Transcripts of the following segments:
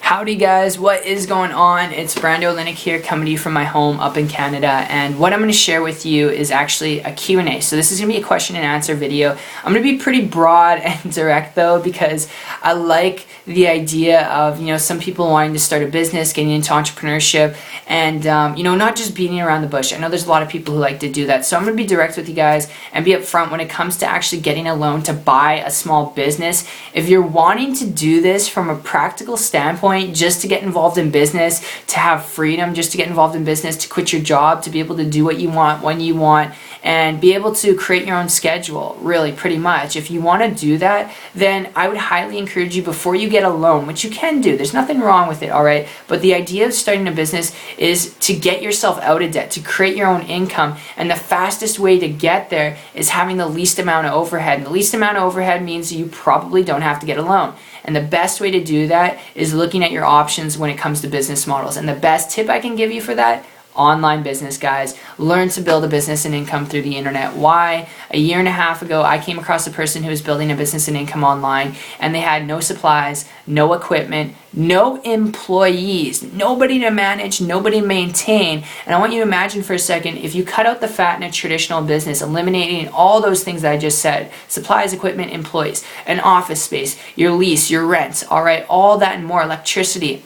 Howdy guys, what is going on? It's Brando Linick here coming to you from my home up in Canada, and what I'm going to share with you is actually a Q&A. So this is going to be a question and answer video. I'm going to be pretty broad and direct though, because I like the idea of, some people wanting to start a business, getting into entrepreneurship, and not just beating around the bush. I know there's a lot of people who like to do that. So I'm going to be direct with you guys and be upfront when it comes to actually getting a loan to buy a small business. If you're wanting to do this from a practical standpoint, just to get involved in business, to have freedom, just to get involved in business, to quit your job, to be able to do what you want, when you want, and be able to create your own schedule, really, pretty much. If you want to do that, then I would highly encourage you, before you get a loan, which you can do, there's nothing wrong with it, all right? But the idea of starting a business is to get yourself out of debt, to create your own income, and the fastest way to get there is having the least amount of overhead. And the least amount of overhead means you probably don't have to get a loan. And the best way to do that is looking at your options when it comes to business models. And the best tip I can give you for that: online business, guys. Learn to build a business and income through the internet. Why? A year and a half ago, I came across a person who was building a business and income online, and they had no supplies, no equipment, no employees, nobody to manage, nobody to maintain. And I want you to imagine for a second, if you cut out the fat in a traditional business, eliminating all those things that I just said: supplies, equipment, employees, an office space, your lease, your rent, all right, all that and more, electricity,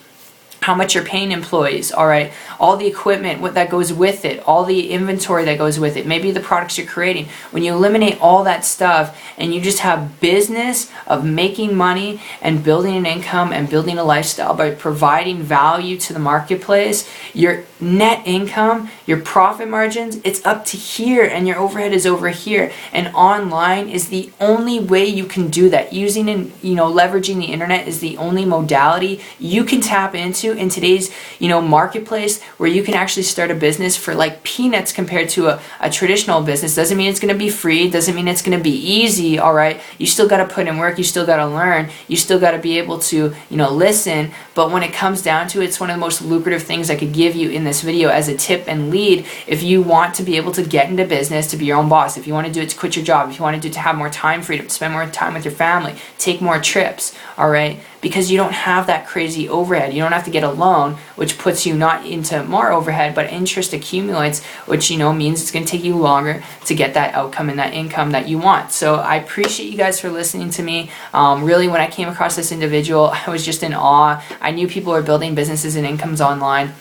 how much you're paying employees, all right, all the equipment, what that goes with it, all the inventory that goes with it, maybe the products you're creating. When you eliminate all that stuff and you just have business of making money and building an income and building a lifestyle by providing value to the marketplace, your net income, your profit margins, it's up to here, and your overhead is over here. And online is the only way you can do that. Using and leveraging the internet is the only modality you can tap into in today's marketplace, where you can actually start a business for like peanuts compared to a traditional business. Doesn't mean it's going to be free, doesn't mean it's going to be easy, all right? You still got to put in work, you still got to learn, you still got to be able to listen. But when it comes down to it, it's one of the most lucrative things I could give you in this video as a tip and lead. If you want to be able to get into business, to be your own boss, if you want to do it to quit your job, if you want to do it to have more time freedom, to spend more time with your family, take more trips, all right? Because you don't have that crazy overhead. You don't have to get a loan, which puts you not into more overhead, but interest accumulates, which means it's going to take you longer to get that outcome and that income that you want. So I appreciate you guys for listening to me. Really, when I came across this individual, I was just in awe. I knew people were building businesses and incomes online.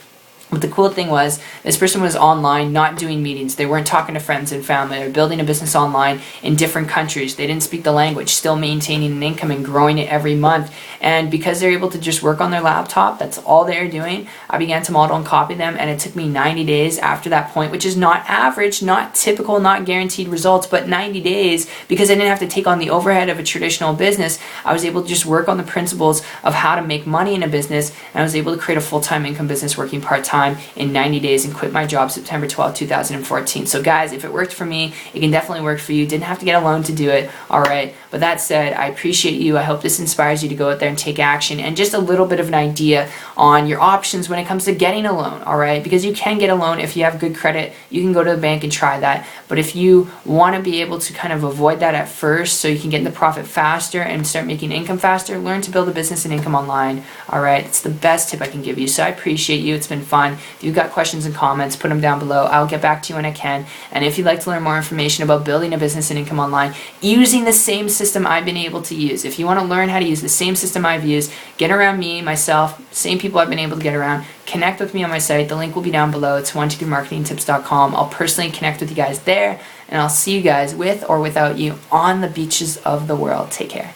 But the cool thing was, this person was online, not doing meetings. They weren't talking to friends and family. They were building a business online in different countries. They didn't speak the language, still maintaining an income and growing it every month. And because they're able to just work on their laptop, that's all they're doing, I began to model and copy them. And it took me 90 days after that point, which is not average, not typical, not guaranteed results, but 90 days, because I didn't have to take on the overhead of a traditional business. I was able to just work on the principles of how to make money in a business, and I was able to create a full-time income business working part-time in 90 days and quit my job September 12, 2014. So guys, if it worked for me, it can definitely work for you. Didn't have to get a loan to do it, all right? But that said, I appreciate you. I hope this inspires you to go out there and take action, and just a little bit of an idea on your options when it comes to getting a loan, all right? Because you can get a loan if you have good credit. You can go to the bank and try that. But if you want to be able to kind of avoid that at first so you can get into profit faster and start making income faster, learn to build a business and income online, all right? It's the best tip I can give you. So I appreciate you. It's been fun. If you've got questions and comments, put them down below. I'll get back to you when I can. And if you'd like to learn more information about building a business and income online using the same system I've been able to use, if you want to learn how to use the same system I've used, get around me, myself, same people I've been able to get around, connect with me on my site. The link will be down below. It's 123marketingtips.com. I'll personally connect with you guys there, and I'll see you guys with or without you on the beaches of the world. Take care.